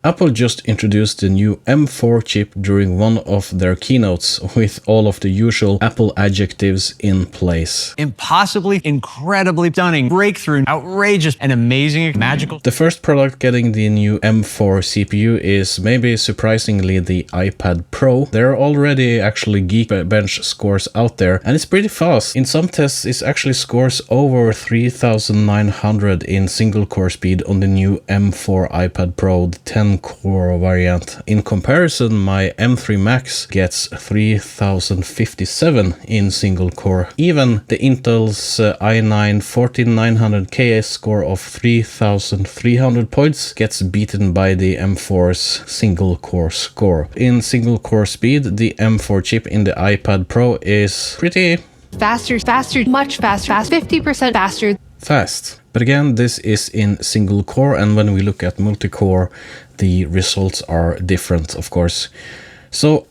Apple just introduced the new M4 chip during one of their keynotes with all of the usual Apple adjectives in place. Impossibly, incredibly stunning, breakthrough, outrageous, and amazing, magical. The first product getting the new M4 CPU is maybe surprisingly the iPad Pro. There are already actually Geekbench scores out there, and it's pretty fast. In some tests, it actually scores over 3900 in single core speed on the new M4 iPad Pro, the 10-core variant. In comparison, my M3 Max gets 3057 in single core. Even the Intel's i9 14900KS score of 3300 points gets beaten by the M4's single core score. In single core speed, the M4 chip in the iPad Pro is pretty faster, much faster, 50% faster. Fast. But again, this is in single core, and when we look at multi-core, the results are different, of course. So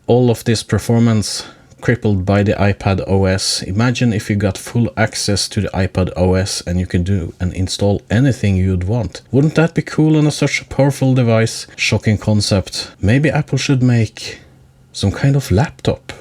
all of this performance crippled by the iPad OS. Imagine if you got full access to the iPad OS and you could do and install anything you'd want. Wouldn't that be cool on such a powerful device? Shocking concept. Maybe Apple should make some kind of laptop.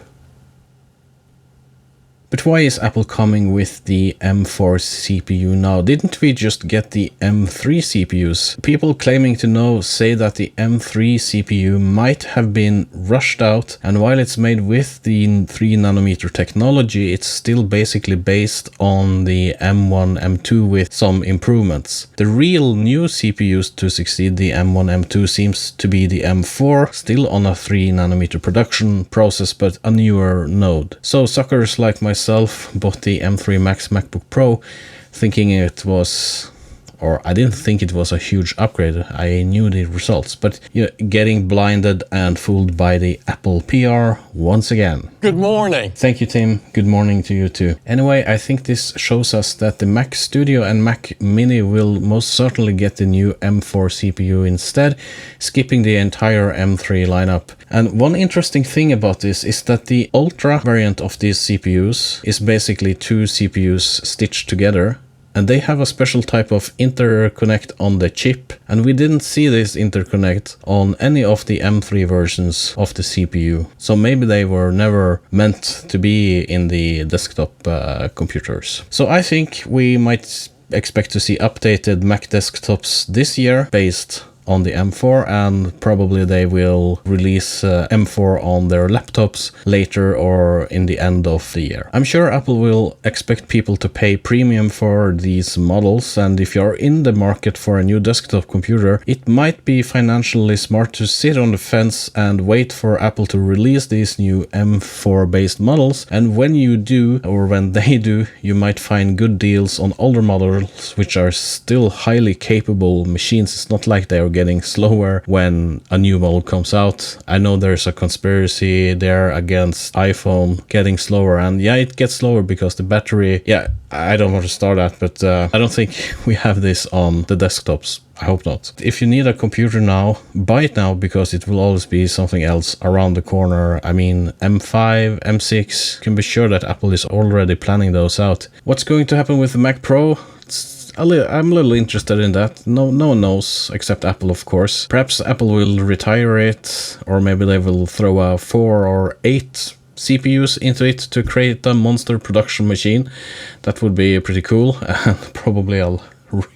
But why is Apple coming with the M4 CPU now? Didn't we just get the M3 CPUs? People claiming to know say that the M3 CPU might have been rushed out, and while it's made with the 3nm technology, it's still basically based on the M1, M2 with some improvements. The real new CPUs to succeed the M1, M2 seems to be the M4, still on a 3nm production process, but a newer node. So suckers like myself bought the M3 Max MacBook Pro thinking it was, or I didn't think it was a huge upgrade. I knew the results, but you know, getting blinded and fooled by the Apple PR once again. Good morning. Thank you, Tim. Good morning to you too. Anyway, I think this shows us that the Mac Studio and Mac Mini will most certainly get the new M4 CPU instead, skipping the entire M3 lineup. And one interesting thing about this is that the Ultra variant of these CPUs is basically two CPUs stitched together. And they have a special type of interconnect on the chip, and we didn't see this interconnect on any of the M3 versions of the CPU. So maybe they were never meant to be in the desktop computers. So I think we might expect to see updated Mac desktops this year based on the M4, and probably they will release M4 on their laptops later or in the end of the year. I'm sure Apple will expect people to pay premium for these models, and if you're in the market for a new desktop computer, it might be financially smart to sit on the fence and wait for Apple to release these new M4 based models, and when you do, or when they do, you might find good deals on older models which are still highly capable machines. It's not like they are getting slower when a new model comes out. I know there's a conspiracy there against iPhone getting slower, and yeah, it gets slower because the battery, yeah, I don't want to start that, but I don't think we have this on the desktops. I hope not. If you need a computer now, buy it now, because it will always be something else around the corner. I mean, M5, M6, you can be sure that Apple is already planning those out. What's going to happen with the Mac Pro? I'm a little interested in that. No one knows except Apple, of course. Perhaps Apple will retire it, or maybe they will throw a 4 or 8 CPUs into it to create a monster production machine. That would be pretty cool, and probably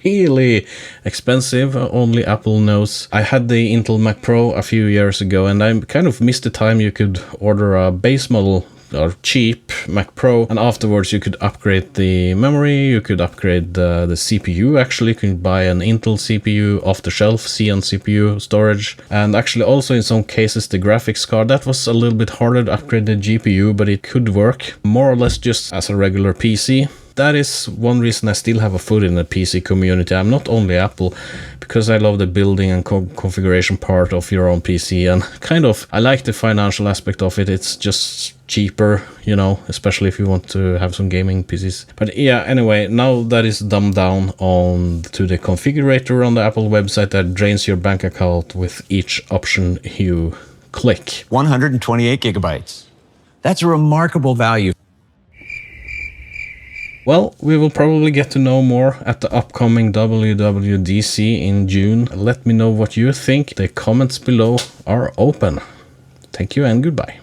really expensive, only Apple knows. I had the Intel Mac Pro a few years ago, and I kind of missed the time you could order a base model or cheap Mac Pro, and afterwards you could upgrade the memory, you could upgrade the CPU. Actually, you could buy an Intel CPU off the shelf, Xeon CPU storage, and actually also in some cases the graphics card. That was a little bit harder to upgrade the GPU, but it could work more or less just as a regular PC. That is one reason I still have a foot in the PC community. I'm not only Apple, because I love the building and configuration part of your own PC, and kind of I like the financial aspect of it. It's just cheaper, you know, especially if you want to have some gaming PCs. But yeah, anyway, now that is dumbed down on to the configurator on the Apple website that drains your bank account with each option you click. 128 gigabytes. That's a remarkable value. Well, we will probably get to know more at the upcoming WWDC in June. Let me know what you think. The comments below are open. Thank you and goodbye.